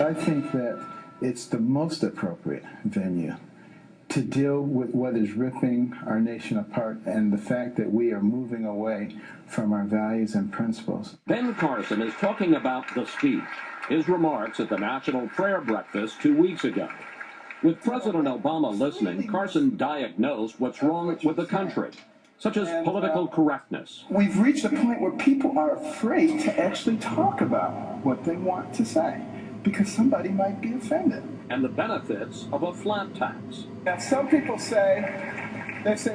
I think that it's the most appropriate venue to deal with what is ripping our nation apart and the fact that we are moving away from our values and principles. Ben Carson is talking about the speech, his remarks at the National Prayer Breakfast 2 weeks ago. With President Obama listening, Carson diagnosed what's wrong with the country, such as political correctness. We've reached a point where people are afraid to actually talk about what they want to say because somebody might be offended. And the benefits of a flat tax. Now, some people say,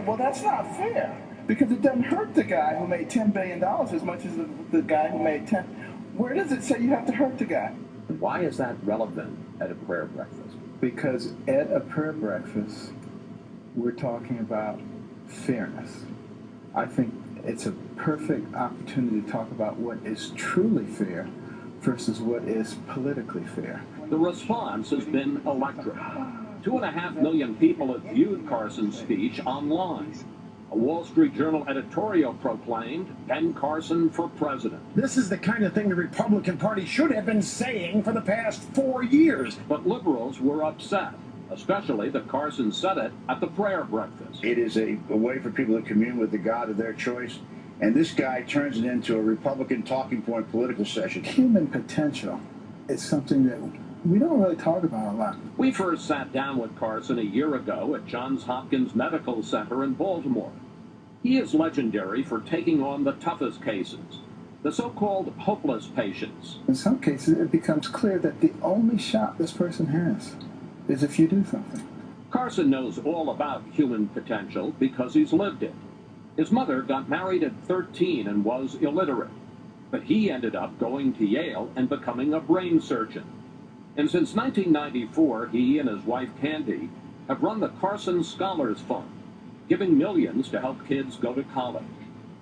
well, that's not fair because it doesn't hurt the guy who made $10 billion as much as the guy who made 10. Where does it say you have to hurt the guy? Why is that relevant at a prayer breakfast? Because at a prayer breakfast, we're talking about fairness. I think it's a perfect opportunity to talk about what is truly fair versus what is politically fair. The response has been electric. 2.5 million people have viewed Carson's speech online. A Wall Street Journal editorial proclaimed Ben Carson for president. This is the kind of thing the Republican Party should have been saying for the past 4 years. But liberals were upset, especially that Carson said it at the prayer breakfast. It is a way for people to commune with the God of their choice. And this guy turns it into a Republican talking point political session. Human potential is something that we don't really talk about a lot. We first sat down with Carson a year ago at Johns Hopkins Medical Center in Baltimore. He is legendary for taking on the toughest cases, the so-called hopeless patients. In some cases, it becomes clear that the only shot this person has is if you do something. Carson knows all about human potential because he's lived it. His mother got married at 13 and was illiterate, but he ended up going to Yale and becoming a brain surgeon. And since 1994, he and his wife Candy have run the Carson Scholars Fund, giving millions to help kids go to college.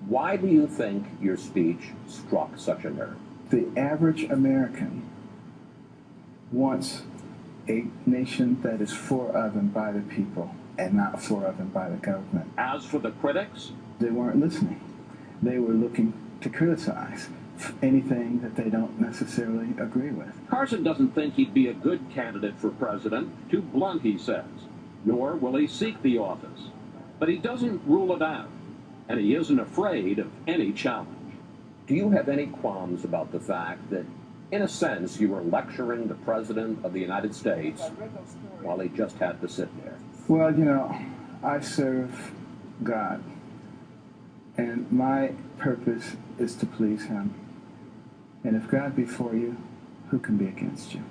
Why do you think your speech struck such a nerve? The average American wants a nation that is for of and by the people and not for of and by the government. As for the critics, they weren't listening. They were looking to criticize anything that they don't necessarily agree with. Carson doesn't think he'd be a good candidate for president, too blunt, he says, nor will he seek the office. But he doesn't rule it out, and he isn't afraid of any challenge. Do you have any qualms about the fact that, in a sense, you were lecturing the President of the United States while he just had to sit there? Well, you know, I serve God, and my purpose is to please Him. And if God be for you, who can be against you?